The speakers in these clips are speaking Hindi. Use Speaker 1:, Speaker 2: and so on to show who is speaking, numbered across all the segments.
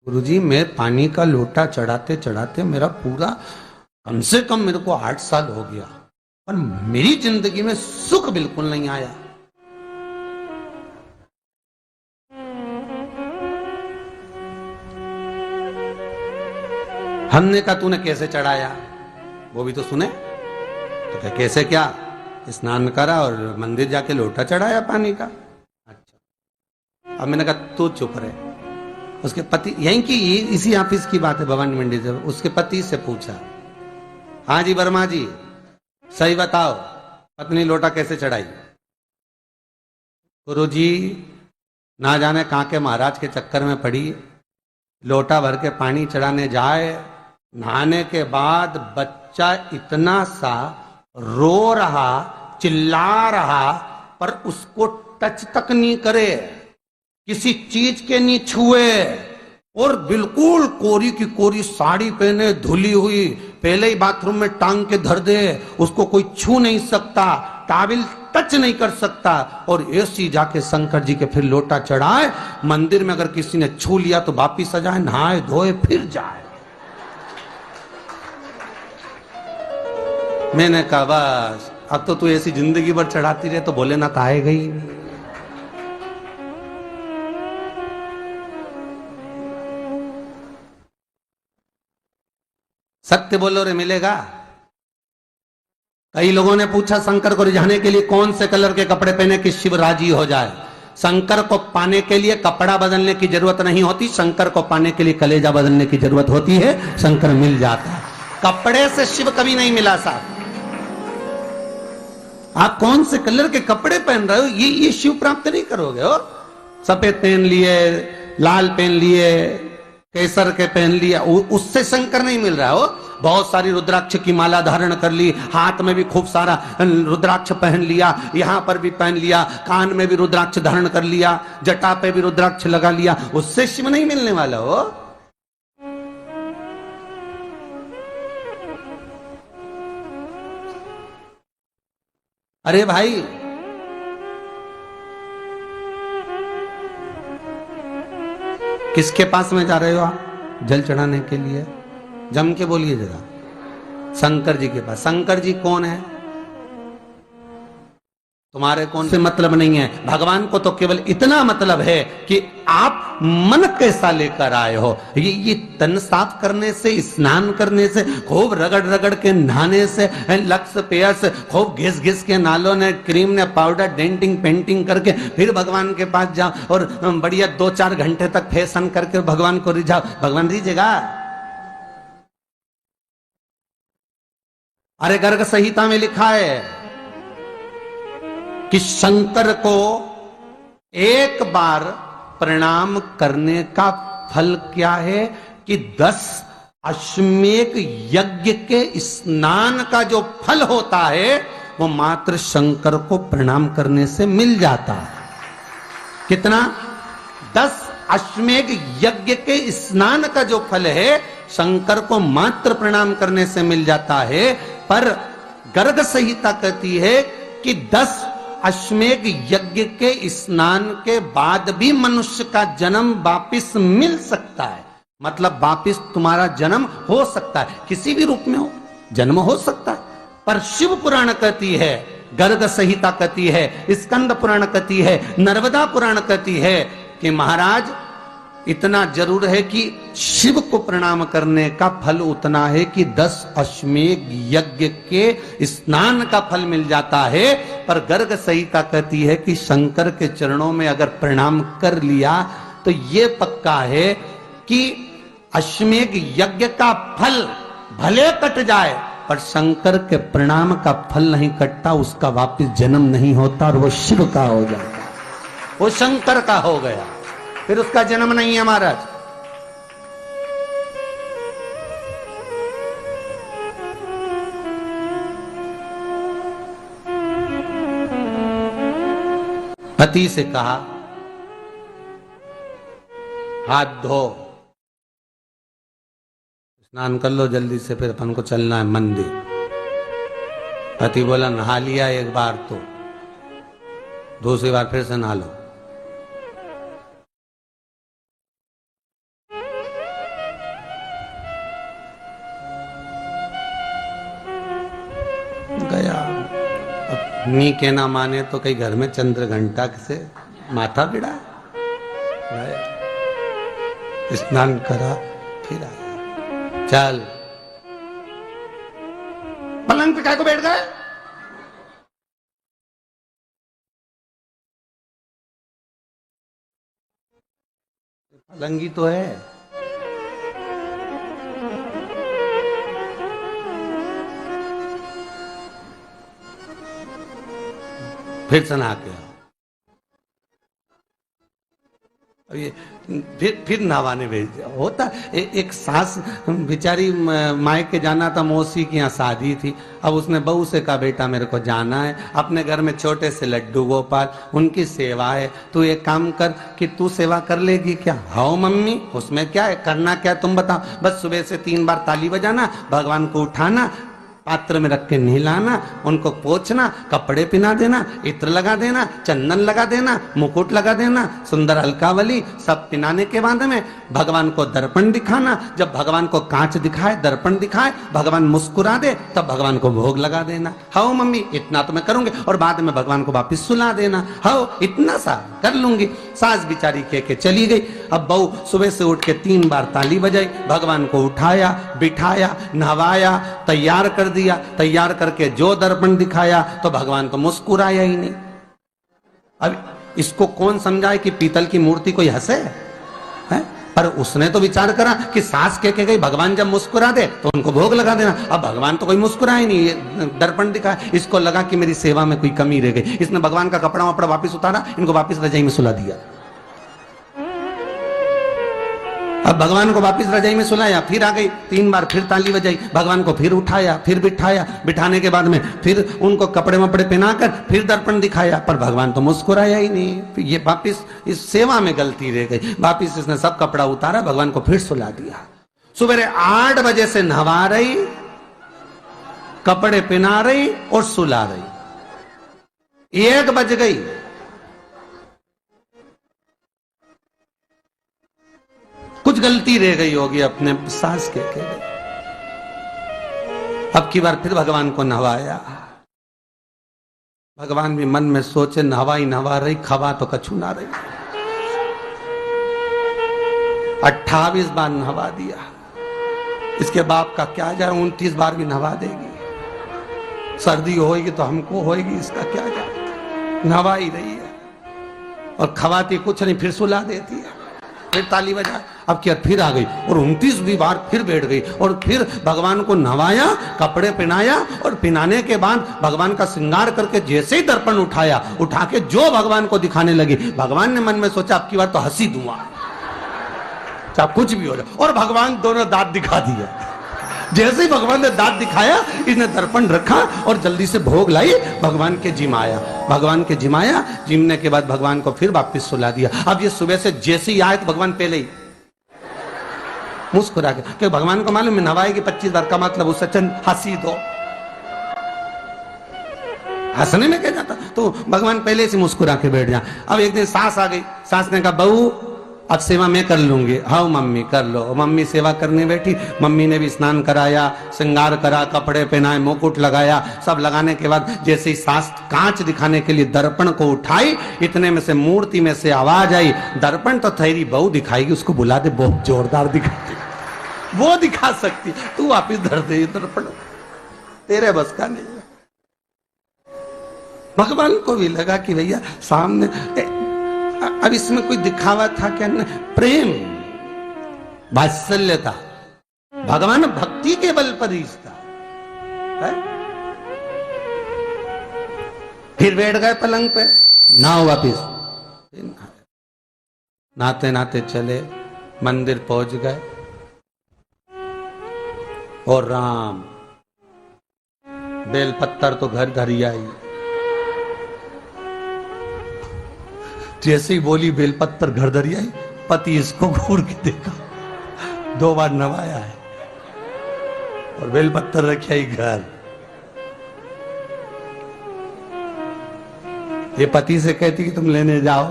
Speaker 1: गुरुजी, मैं पानी का लोटा चढ़ाते चढ़ाते मेरा पूरा कम से कम मेरे को 8 साल हो गया, पर मेरी जिंदगी में सुख बिल्कुल नहीं आया। हमने कहा तूने कैसे चढ़ाया, वो भी तो सुने। तो क्या कैसे, क्या स्नान करा और मंदिर जाके लोटा चढ़ाया पानी का। अच्छा, अब मैंने कहा तू चुप रहे। उसके पति, यहीं की इसी ऑफिस की बात है, भवानी मंडी से, उसके पति से पूछा, हाँ जी वर्मा जी सही बताओ, पत्नी लोटा कैसे चढ़ाई। गुरुजी, ना जाने कहां के महाराज के चक्कर में पड़ी, लोटा भर के पानी चढ़ाने जाए, नहाने के बाद बच्चा इतना सा रो रहा, चिल्ला रहा, पर उसको टच तक नहीं करे, किसी चीज के नहीं छुए, और बिल्कुल कोरी की कोरी साड़ी पहने, धुली हुई, पहले ही बाथरूम में टांग के धर दे, उसको कोई छू नहीं सकता, टाविल टच नहीं कर सकता, और ऐसी जाके शंकर जी के फिर लोटा चढ़ाए। मंदिर में अगर किसी ने छू लिया तो वापिस आ जाए, नहाए धोए फिर जाए। मैंने कहा बस अब तो तू ऐसी जिंदगी भर चढ़ाती रहे तो भोलेनाथ आएगा ही। सत्य बोलो रे मिलेगा। कई लोगों ने पूछा शंकर को रिझाने के लिए कौन से कलर के कपड़े पहने कि शिव राजी हो जाए। शंकर को पाने के लिए कपड़ा बदलने की जरूरत नहीं होती, शंकर को पाने के लिए कलेजा बदलने की जरूरत होती है, शंकर मिल जाता है। कपड़े से शिव कभी नहीं मिला साहब। आप कौन से कलर के कपड़े पहन रहे हो, ये शिव प्राप्त नहीं करोगे हो। सफेद पहन लिए, लाल पहन लिए, केसर के पहन लिया, उससे शंकर नहीं मिल रहा हो। बहुत सारी रुद्राक्ष की माला धारण कर ली, हाथ में भी खूब सारा रुद्राक्ष पहन लिया, यहां पर भी पहन लिया, कान में भी रुद्राक्ष धारण कर लिया, जटा पे भी रुद्राक्ष लगा लिया, उससे शिव नहीं मिलने वाला हो। अरे भाई, किसके पास में जा रहे हो आप जल चढ़ाने के लिए? जम के बोलिए जरा। शंकर जी के पास। शंकर जी कौन है? तुम्हारे कौन से मतलब नहीं है। भगवान को तो केवल इतना मतलब है कि आप मन कैसा लेकर आए हो। ये तन साफ करने से, स्नान करने से, खूब रगड़ रगड़ के नहाने से, लक्स पेयर से, खूब घिस घिस के नालों ने, क्रीम ने, पाउडर, डेंटिंग पेंटिंग करके फिर भगवान के पास जाओ और बढ़िया 2-4 घंटे तक फैशन करके भगवान को रिझाओ, भगवान रिझेगा? अरे गर्ग संहिता में लिखा है कि शंकर को एक बार प्रणाम करने का फल क्या है कि 10 अश्वमेध यज्ञ के स्नान का जो फल होता है वो मात्र शंकर को प्रणाम करने से मिल जाता है। कितना? 10 अश्वमेध यज्ञ के स्नान का जो फल है शंकर को मात्र प्रणाम करने से मिल जाता है। पर गर्ग संहिता कहती है कि 10 अश्वमेध यज्ञ के स्नान के बाद भी मनुष्य का जन्म वापिस मिल सकता है। मतलब वापिस तुम्हारा जन्म हो सकता है, किसी भी रूप में हो जन्म हो सकता है। पर शिव पुराण कहती है, गर्ग संहिता कहती है, स्कंद पुराण कहती है, नर्मदा पुराण कहती है कि महाराज इतना जरूर है कि शिव को प्रणाम करने का फल उतना है कि 10 अश्वमेध यज्ञ के स्नान का फल मिल जाता है। पर गर्ग संहिता कहती है कि शंकर के चरणों में अगर प्रणाम कर लिया तो ये पक्का है कि अश्वमेध यज्ञ का फल भले कट जाए पर शंकर के प्रणाम का फल नहीं कटता, उसका वापिस जन्म नहीं होता और वो शिव का हो जाता, वो शंकर का हो गया, फिर उसका जन्म नहीं है महाराज। पति से कहा हाथ धो, स्नान कर लो जल्दी से, फिर अपन को चलना है मंदिर। पति बोला नहा लिया एक बार तो दूसरी बार फिर से नहा लो। नी के ना माने तो कई घर में चंद्र घंटा से माथा बिड़ा स्नान करा फिर आया। चल पलंग पे काय को बैठ गए? पलंगी तो है। फिर से नहा के अब ये फिर नहावाने भेज दिया। होता एक सास बेचारी मायके जाना था, मौसी की यहाँ शादी थी। अब उसने बहू से कहा बेटा मेरे को जाना है, अपने घर में छोटे से लड्डू गोपाल उनकी सेवा है, तू एक काम कर कि तू सेवा कर लेगी क्या? हाँ मम्मी, उसमें क्या है, करना क्या है तुम बताओ। बस सुबह से 3 बार ताली बजाना, भगवान को उठाना, पात्र में रख के नहलाना, उनको पोंछना, कपड़े पहना देना, इत्र लगा देना, चंदन लगा देना, मुकुट लगा देना, सुंदर अलकावली सब पहनाने के बाद में भगवान को दर्पण दिखाना। जब भगवान को कांच दिखाए, दर्पण दिखाए, भगवान मुस्कुरा दे, तब भगवान को भोग लगा देना। हाँ मम्मी इतना तो मैं करूंगी, और बाद में भगवान को वापिस सुला देना। हाँ इतना सा कर लूंगी। सास बिचारी कह के चली गई। अब बहू सुबह से उठ के 3 बार ताली बजाई, भगवान को उठाया, बिठाया, नहवाया, तैयार कर दिया। तैयार करके जो दर्पण दिखाया तो भगवान तो मुस्कुराया ही नहीं। अब इसको कौन समझाए कि पीतल की मूर्ति कोई हंसे है? पर उसने तो विचार करा कि सास कह के गई भगवान जब मुस्कुरा दे तो उनको भोग लगा देना। अब भगवान तो कोई मुस्कुराए नहीं, ये दर्पण दिखाया। इसको लगा कि मेरी सेवा में कोई कमी रह गई। इसने भगवान का कपड़ा वपड़ा वापिस उतारा, इनको वापिस रजाई में सुला दिया। अब भगवान को वापिस रजाई में सुलाया, फिर आ गई, 3 बार फिर ताली बजाई, भगवान को फिर उठाया, फिर बिठाया, बिठाने के बाद में फिर उनको कपड़े वपड़े पहनाकर फिर दर्पण दिखाया, पर भगवान तो मुस्कुराया ही नहीं। ये वापिस इस सेवा में गलती रह गई। वापिस इसने सब कपड़ा उतारा, भगवान को फिर सुला दिया। सुबह 8 बजे से नहवा रही, कपड़े पहना रही और सुला रही। 1 बज गई। कुछ गलती रह गई होगी अपने सास के गई। अब की बार फिर भगवान को नहवाया। भगवान भी मन में सोचे नहवा ही नहवा रही, खवा तो कछु ना रही। 28 बार नहवा दिया। इसके बाप का क्या जाए, 29 बार भी नहवा देगी। सर्दी होगी तो हमको होगी, इसका क्या जाए। नहवा ही रही है और खवाती कुछ नहीं, फिर सुला देती है, फिर ताली बजा। अब क्या फिर आ गई और 29वीं बार फिर बैठ गई और फिर भगवान को नहवाया, कपड़े पहनाया और पहनाने के बाद भगवान का श्रृंगार करके जैसे ही दर्पण उठाया, उठा के जो भगवान को दिखाने लगी, भगवान ने मन में सोचा अब की बार तो हंसी दूंगा, चाहे कुछ भी हो जाए। और भगवान दोनों दांत दिखा दिए। जैसे ही भगवान ने दांत दिखाया, इसने दर्पण रखा और जल्दी से भोग लाई, भगवान के जिमाया। भगवान के जिमाया, जिमने के बाद भगवान को फिर वापस सुला दिया। अब ये सुबह से जैसे ही आए तो भगवान पहले ही मुस्कुरा के, क्योंकि भगवान को मालूम है नवाएगी 25 बार का मतलब उससे चंद हंसी दो, हंसने में क्या जाता, तो भगवान पहले से मुस्कुरा के बैठ जा। अब एक दिन सास आ गई। सास ने कहा बहू अब सेवा मैं कर लूंगी। हाँ मम्मी कर लो। मम्मी सेवा करने बैठी। मम्मी ने भी स्नान कराया, श्रृंगार करा, कपड़े पहनाए, मुकुट लगाया। सब लगाने के बाद जैसे ही सास कांच दिखाने के लिए दर्पण को उठाई, इतने में से मूर्ति में से आवाज आई, दर्पण तो तेरी बहू दिखाएगी, उसको बुला दे, बहुत जोरदार दिखाती, वो दिखा सकती, तू वापिस धर दे दर्पण, तेरे बस का नहीं। भगवान को भी लगा कि भैया सामने अब इसमें कोई दिखावा था क्या? प्रेम, वात्सल्य था। भगवान भक्ति के बल पर ही था। फिर बैठ गए पलंग पे, नाव वापिस नहाते नहाते चले, मंदिर पहुंच गए और राम बेलपत्तर तो घर धरी आई। जैसे ही बोली बेलपत्तर घर धरी आई, पति इसको घूर के देखा, 2 बार नवाया है और बेलपत्तर रखी आई घर। ये पति से कहती कि तुम लेने जाओ,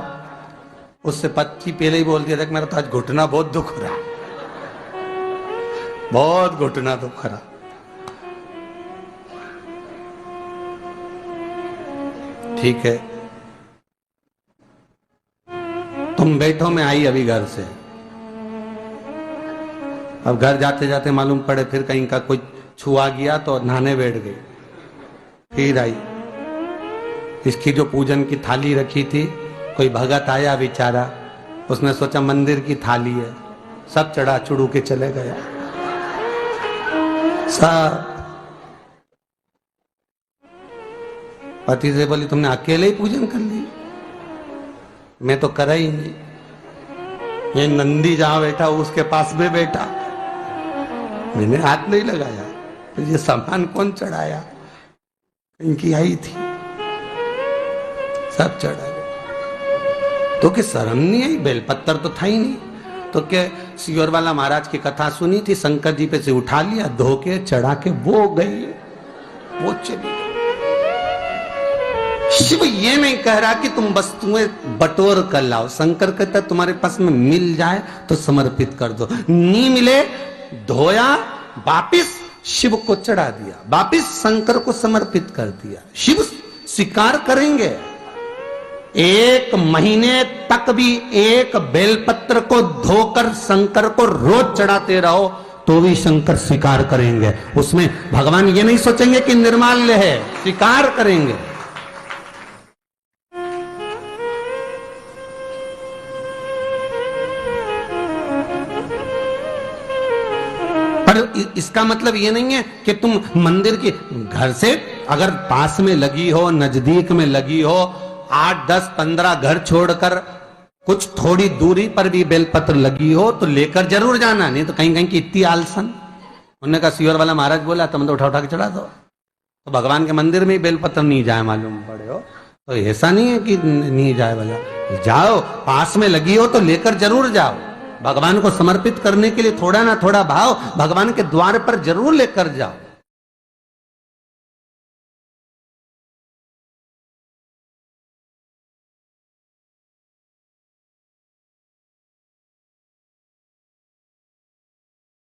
Speaker 1: उससे पति पहले ही बोल दिया था कि मेरा तो आज घुटना बहुत दुख रहा, बहुत घुटना दुख रहा। ठीक है, तुम बैठो, मैं आई अभी घर से। अब घर जाते जाते मालूम पड़े फिर कहीं का कोई छुआ गया तो नहाने बैठ गई। फिर आई, इसकी जो पूजन की थाली रखी थी, कोई भगत आया बेचारा, उसने सोचा मंदिर की थाली है, सब चढ़ा चुड़ू के चले गया सब। पति से बोली तुमने अकेले ही पूजन कर ली, मैं तो करा ही नहीं। ये नंदी जहां बैठा उसके पास में बैठा, मैंने हाथ नहीं लगाया। तो ये सामान कौन चढ़ाया? इनकी आई थी, सब चढ़ा गया। तो कि शर्म नहीं आई? बेलपत्तर तो था ही नहीं। तो क्या सियोर वाला महाराज की कथा सुनी थी, शंकर जी पे से उठा लिया, धो के चढ़ा के वो गई, वो चली। शिव ये नहीं कह रहा कि तुम वस्तुएं बटोर कर लाओ। शंकर कहता तुम्हारे पास में मिल जाए तो समर्पित कर दो, नहीं मिले धोया, वापिस शिव को चढ़ा दिया, वापिस शंकर को समर्पित कर दिया। शिव स्वीकार करेंगे। 1 महीने तक भी एक बेलपत्र को धोकर शंकर को रोज चढ़ाते रहो तो भी शंकर स्वीकार करेंगे। उसमें भगवान ये नहीं सोचेंगे कि निर्माल्य है, स्वीकार करेंगे। इसका मतलब ये नहीं है कि तुम मंदिर के घर से अगर पास में लगी हो, नजदीक में लगी हो, 8, 10, 15 घर छोड़कर कुछ थोड़ी दूरी पर भी बेलपत्र लगी हो तो लेकर जरूर जाना। नहीं तो कहीं कहीं की इतनी आलसन। उन्होंने कहा सियोर वाला महाराज बोला तुम तो उठा उठा के चढ़ा दो। तो भगवान के मंदिर में ही बेलपत्र नहीं जाए मालूम पड़े हो तो ऐसा नहीं है कि नहीं जाए वाला, जाओ, पास में लगी हो तो लेकर जरूर जाओ। भगवान को समर्पित करने के लिए थोड़ा ना थोड़ा भाव भगवान के द्वार पर जरूर लेकर जाओ।